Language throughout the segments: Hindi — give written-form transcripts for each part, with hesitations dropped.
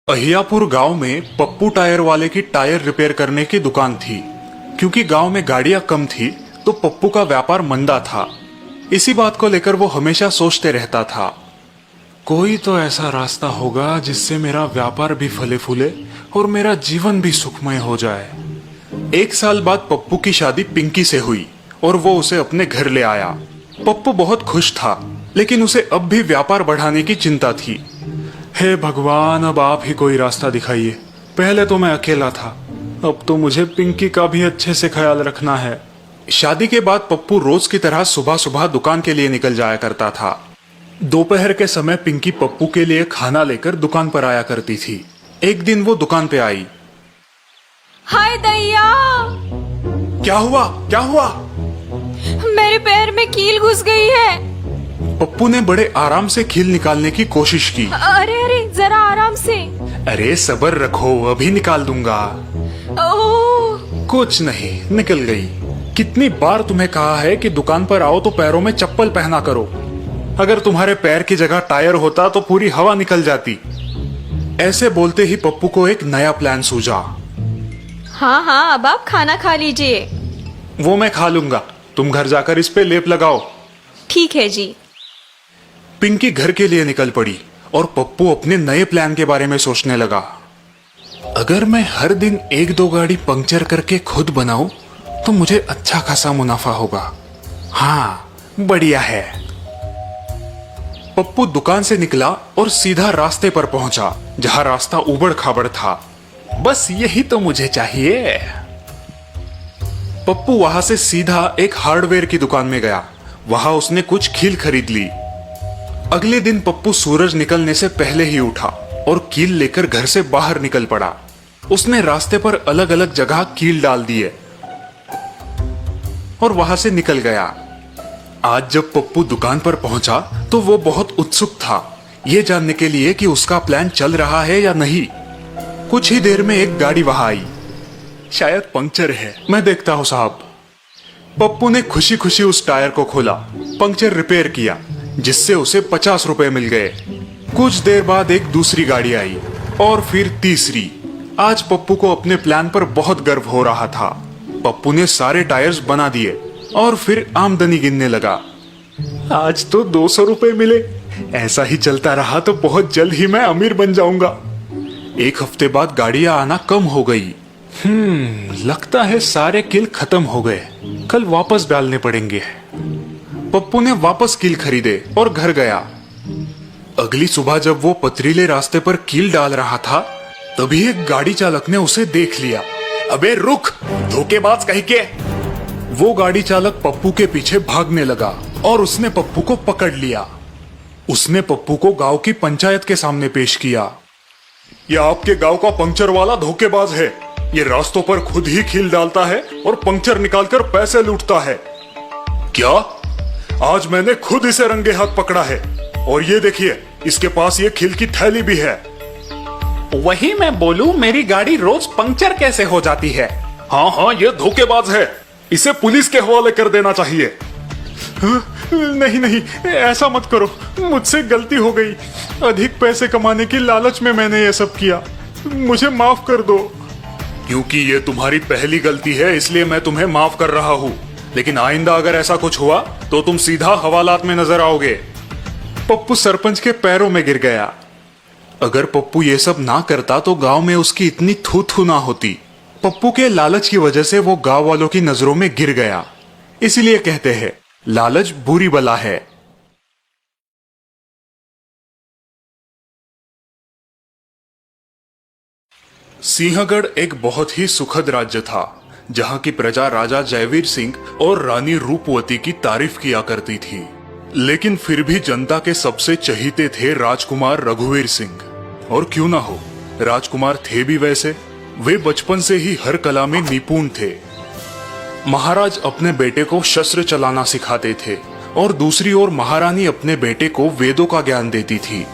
अहियापुर गांव में पप्पू टायर वाले की टायर रिपेयर करने की दुकान थी। क्योंकि गांव में गाड़ियां कम थी तो पप्पू का व्यापार मंदा था। इसी बात को लेकर वो हमेशा सोचते रहता था, कोई तो ऐसा रास्ता होगा जिससे मेरा व्यापार भी फले फूले और मेरा जीवन भी सुखमय हो जाए। एक साल बाद पप्पू की शादी पिंकी से हुई और वो उसे अपने घर ले आया। पप्पू बहुत खुश था, लेकिन उसे अब भी व्यापार बढ़ाने की चिंता थी। हे भगवान, अब आप ही कोई रास्ता दिखाइए। पहले तो मैं अकेला था, अब तो मुझे पिंकी का भी अच्छे से ख्याल रखना है। शादी के बाद पप्पू रोज की तरह सुबह सुबह दुकान के लिए निकल जाया करता था। दोपहर के समय पिंकी पप्पू के लिए खाना लेकर दुकान पर आया करती थी। एक दिन वो दुकान पे आई। हाय दैया! क्या हुआ, क्या हुआ? मेरे पैर में कील घुस गई है। पप्पू ने बड़े आराम से कील निकालने की कोशिश की। अरे अरे, जरा आराम से। अरे सब्र रखो, अभी निकाल दूंगा। ओह! कुछ नहीं, निकल गई। कितनी बार तुम्हें कहा है कि दुकान पर आओ तो पैरों में चप्पल पहना करो। अगर तुम्हारे पैर की जगह टायर होता तो पूरी हवा निकल जाती। ऐसे बोलते ही पप्पू को एक नया प्लान सूझा। हाँ हाँ, अब आप खाना खा लीजिए। वो मैं खा लूंगा, तुम घर जाकर इस पे लेप लगाओ। ठीक है जी। पिंकी घर के लिए निकल पड़ी और पप्पू अपने नए प्लान के बारे में सोचने लगा। अगर मैं हर दिन एक दो गाड़ी पंक्चर करके खुद बनाऊं तो मुझे अच्छा खासा मुनाफा होगा। हाँ, बढ़िया है। पप्पू दुकान से निकला और सीधा रास्ते पर पहुंचा, जहां रास्ता उबड़ खाबड़ था। बस यही तो मुझे चाहिए। पप्पू वहां से सीधा एक हार्डवेयर की दुकान में गया। वहां उसने कुछ कील खरीद ली। अगले दिन पप्पू सूरज निकलने से पहले ही उठा और कील लेकर घर से बाहर निकल पड़ा। उसने रास्ते पर अलग अलग जगह कील डाल दिए और वहां से निकल गया। आज जब पप्पू दुकान पर पहुंचा तो वो बहुत उत्सुक था, ये जानने के लिए कि उसका प्लान चल रहा है या नहीं। कुछ ही देर में एक गाड़ी वहां आई। शायद पंक्चर है, मैं देखता हूं साहब। पप्पू ने खुशी खुशी उस टायर को खोला, पंक्चर रिपेयर किया, जिससे उसे 50 रुपए मिल गए। कुछ देर बाद एक दूसरी गाड़ी आई और फिर तीसरी। आज पप्पू को अपने प्लान पर बहुत गर्व हो रहा था। पप्पू ने सारे टायर्स बना दिए और फिर आमदनी गिनने लगा। आज तो 200 रुपए मिले। ऐसा ही चलता रहा तो बहुत जल्द ही मैं अमीर बन जाऊंगा। एक हफ्ते बाद गाड़ियां आना कम हो गई। लगता है सारे कील खत्म हो गए। कल वापस डालने पड़ेंगे। पप्पू ने वापस कील खरीदे और घर गया। अगली सुबह जब वो पथरीले रास्ते पर कील डाल रहा था, तभी एक गाड़ी चालक ने उसे देख लिया। अबे रुक, धोखेबाज कहीं के! वो गाड़ी चालक पप्पू के पीछे भागने लगा और उसने पप्पू को पकड़ लिया। उसने पप्पू को गांव की पंचायत के सामने पेश किया। यह आपके गांव का पंक्चर वाला धोखेबाज है। ये रास्तों पर खुद ही कील डालता है और पंक्चर निकालकर पैसे लूटता है। क्या? आज मैंने खुद इसे रंगे हाथ पकड़ा है और ये देखिए, इसके पास ये कील की थैली भी है। वही मैं बोलूं, मेरी गाड़ी रोज पंक्चर कैसे हो जाती है? हाँ हाँ, ये धोखेबाज है। इसे पुलिस के हवाले कर देना चाहिए। नहीं नहीं, ऐसा मत करो, मुझसे गलती हो गई। अधिक पैसे कमाने की लालच में मैंने ये सब किया। मुझे माफ कर दो। क्योंकि ये तुम्हारी पहली गलती है, इसलिए मैं तुम्हें माफ कर रहा हूँ। लेकिन आइंदा अगर ऐसा कुछ हुआ तो तुम सीधा हवालात में नजर आओगे। पप्पू सरपंच के पैरों में गिर गया। अगर पप्पू ये सब ना करता तो गांव में उसकी इतनी थू थू ना होती। पप्पू के लालच की वजह से वो गांव वालों की नजरों में गिर गया। इसलिए कहते हैं, लालच बुरी बला है। सिंहगढ़ एक बहुत ही सुखद राज्य था, जहां की प्रजा राजा जयवीर सिंह और रानी रूपवती की तारीफ किया करती थी। लेकिन फिर भी जनता के सबसे चहीते थे राजकुमार रघुवीर सिंह। और क्यों ना हो, राजकुमार थे भी वैसे। वे बचपन से ही हर कला में निपुण थे। महाराज अपने बेटे को शस्त्र चलाना सिखाते थे और दूसरी ओर महारानी अपने बेटे को वेदों का ज्ञान देती थी।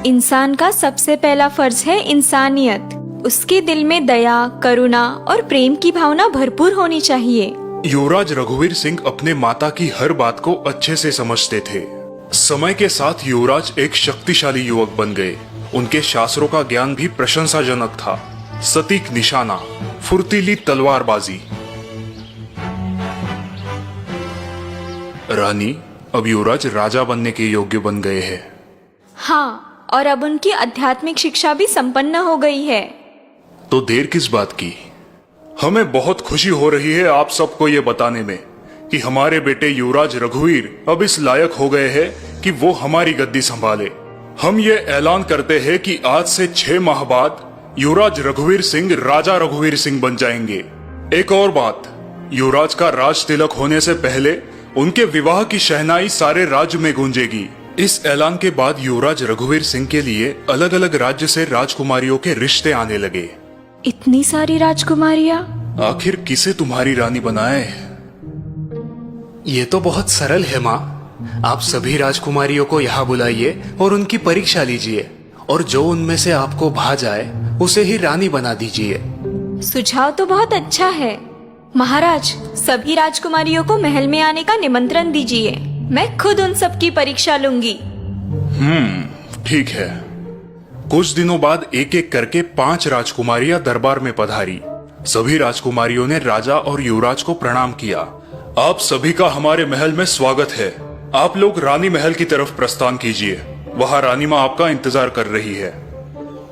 इंसान का सबसे पहला फर्ज है इंसानियत। उसके दिल में दया, करुणा और प्रेम की भावना भरपूर होनी चाहिए। युवराज रघुवीर सिंह अपने माता की हर बात को अच्छे से समझते थे। समय के साथ युवराज एक शक्तिशाली युवक बन गए उनके शास्त्रों का ज्ञान भी प्रशंसाजनक था। सटीक निशाना, फुर्तीली तलवारबाजी। रानी, अब युवराज राजा बनने के योग्य बन गए हैं। हाँ, और अब उनकी आध्यात्मिक शिक्षा भी संपन्न हो गई है। तो देर किस बात की? हमें बहुत खुशी हो रही है आप सबको ये बताने में कि हमारे बेटे युवराज रघुवीर अब इस लायक हो गए हैं कि वो हमारी गद्दी संभाले। हम ये ऐलान करते हैं कि आज से 6 माह बाद युवराज रघुवीर सिंह राजा रघुवीर सिंह बन जाएंगे। एक और बात, युवराज का राज तिलक होने से पहले उनके विवाह की शहनाई सारे राज्य में गूंजेगी। इस ऐलान के बाद युवराज रघुवीर सिंह के लिए अलग अलग राज्य से राजकुमारियों के रिश्ते आने लगे। इतनी सारी राजकुमारियां? आखिर किसे तुम्हारी रानी बनाए? ये तो बहुत सरल है माँ। आप सभी राजकुमारियों को यहाँ बुलाइए और उनकी परीक्षा लीजिए, और जो उनमें से आपको भा जाए उसे ही रानी बना दीजिए। सुझाव तो बहुत अच्छा है महाराज। सभी राजकुमारियों को महल में आने का निमंत्रण दीजिए। मैं खुद उन सब की परीक्षा लूंगी। ठीक है। कुछ दिनों बाद एक एक करके 5 राजकुमारियां दरबार में पधारी। सभी राजकुमारियों ने राजा और युवराज को प्रणाम किया। आप सभी का हमारे महल में स्वागत है। आप लोग रानी महल की तरफ प्रस्थान कीजिए, वहां रानी माँ आपका इंतजार कर रही है।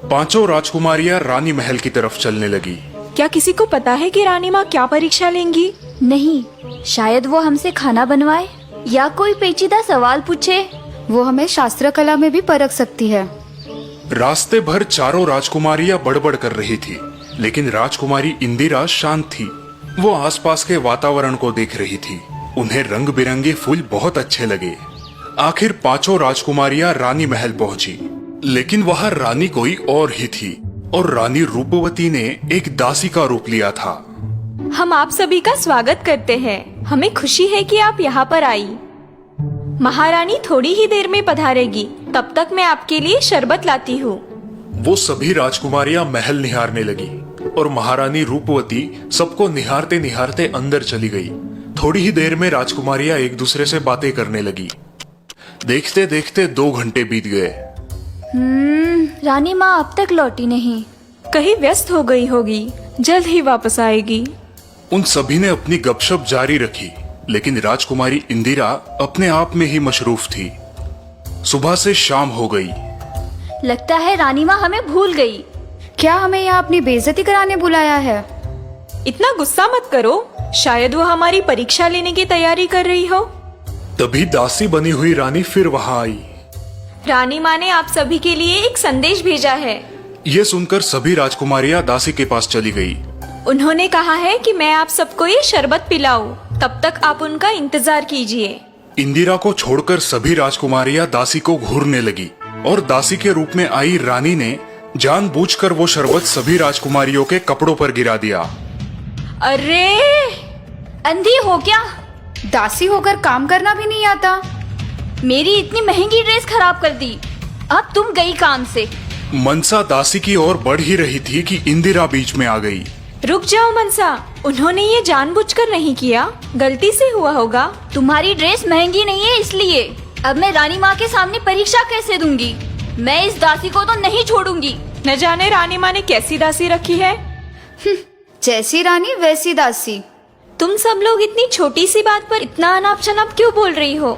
5 राजकुमारियां रानी महल की तरफ चलने लगी। क्या किसी को पता है कि रानी माँ क्या परीक्षा लेंगी? नहीं, शायद वो हमसे खाना बनवाए या कोई पेचीदा सवाल पूछे। वो हमें शास्त्र कला में भी परख सकती है। रास्ते भर चारों राजकुमारियां बड़बड़ कर रही थी, लेकिन राजकुमारी इंदिरा शांत थी। वो आसपास के वातावरण को देख रही थी। उन्हें रंग बिरंगे फूल बहुत अच्छे लगे। आखिर 5 राजकुमारियां रानी महल पहुंची, लेकिन वहां रानी कोई और ही थी, और रानी रूपवती ने एक दासी का रूप लिया था। हम आप सभी का स्वागत करते हैं। हमें खुशी है कि आप यहाँ पर आई। महारानी थोड़ी ही देर में पधारेगी, तब तक मैं आपके लिए शरबत लाती हूँ। वो सभी राजकुमारियां महल निहारने लगी, और महारानी रूपवती सबको निहारते निहारते अंदर चली गई। थोड़ी ही देर में राजकुमारियां एक दूसरे से बातें करने लगी। देखते देखते 2 घंटे बीत गए। रानी माँ अब तक लौटी नहीं। कहीं व्यस्त हो गई होगी, जल्द ही वापस आएगी। उन सभी ने अपनी गपशप जारी रखी, लेकिन राजकुमारी इंदिरा अपने आप में ही मशरूफ थी। सुबह से शाम हो गई। लगता है रानी माँ हमें भूल गई। क्या हमें यहाँ अपनी बेइज्जती कराने बुलाया है? इतना गुस्सा मत करो, शायद वो हमारी परीक्षा लेने की तैयारी कर रही हो। तभी दासी बनी हुई रानी फिर वहां आई। रानी माँ ने आप सभी के लिए एक संदेश भेजा है। ये सुनकर सभी राजकुमारियां दासी के पास चली गई। उन्होंने कहा है कि मैं आप सबको ये शरबत पिलाऊं, तब तक आप उनका इंतजार कीजिए। इंदिरा को छोड़कर सभी राजकुमारियां दासी को घूरने लगी, और दासी के रूप में आई रानी ने जानबूझकर वो शरबत सभी राजकुमारियों के कपड़ों पर गिरा दिया। अरे, अंधी हो क्या? दासी होकर काम करना भी नहीं आता। मेरी इतनी महंगी ड्रेस खराब कर दी। अब तुम गई काम से। मनसा दासी की ओर बढ़ ही रही थी कि इंदिरा बीच में आ गई। रुक जाओ मनसा, उन्होंने ये जानबूझकर नहीं किया, गलती से हुआ होगा। तुम्हारी ड्रेस महंगी नहीं है इसलिए। अब मैं रानी माँ के सामने परीक्षा कैसे दूंगी? मैं इस दासी को तो नहीं छोड़ूंगी। न जाने रानी माँ ने कैसी दासी रखी है। जैसी रानी वैसी दासी। तुम सब लोग इतनी छोटी सी बात पर इतना अनाप शनाप क्यों बोल रही हो?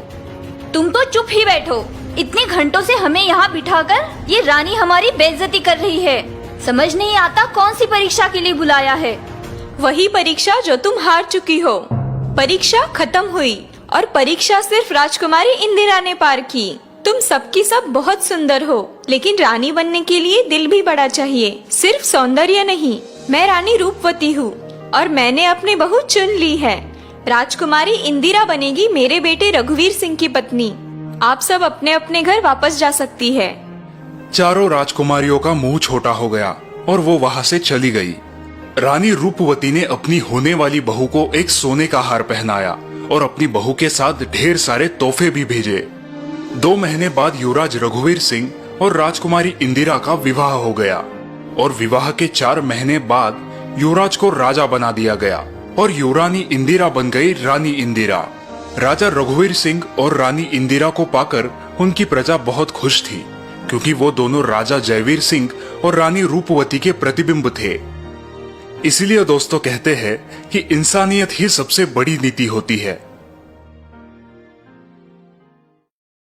तुम तो चुप ही बैठो। इतने घंटों से हमें यहाँ बिठाकर ये रानी हमारी बेइज्जती कर रही है। समझ नहीं आता कौन सी परीक्षा के लिए बुलाया है। वही परीक्षा जो तुम हार चुकी हो। परीक्षा खत्म हुई और परीक्षा सिर्फ राजकुमारी इंदिरा ने पार की। तुम सबकी सब बहुत सुंदर हो, लेकिन रानी बनने के लिए दिल भी बड़ा चाहिए, सिर्फ सौंदर्य नहीं। मैं रानी रूपवती हूँ और मैंने अपनी बहू चुन ली है। राजकुमारी इंदिरा बनेगी मेरे बेटे रघुवीर सिंह की पत्नी। आप सब अपने अपने घर वापस जा सकती है। चारों राजकुमारियों का मुंह छोटा हो गया और वो वहां से चली गई। रानी रूपवती ने अपनी होने वाली बहू को एक सोने का हार पहनाया और अपनी बहू के साथ ढेर सारे तोहफे भी भेजे। 2 महीने बाद युवराज रघुवीर सिंह और राजकुमारी इंदिरा का विवाह हो गया और विवाह के 4 महीने बाद युवराज को राजा बना दिया गया और युवरानी इंदिरा बन गई रानी इंदिरा। राजा रघुवीर सिंह और रानी इंदिरा को पाकर उनकी प्रजा बहुत खुश थी, क्योंकि वो दोनों राजा जयवीर सिंह और रानी रूपवती के प्रतिबिंब थे। इसीलिए दोस्तों कहते हैं कि इंसानियत ही सबसे बड़ी नीति होती है।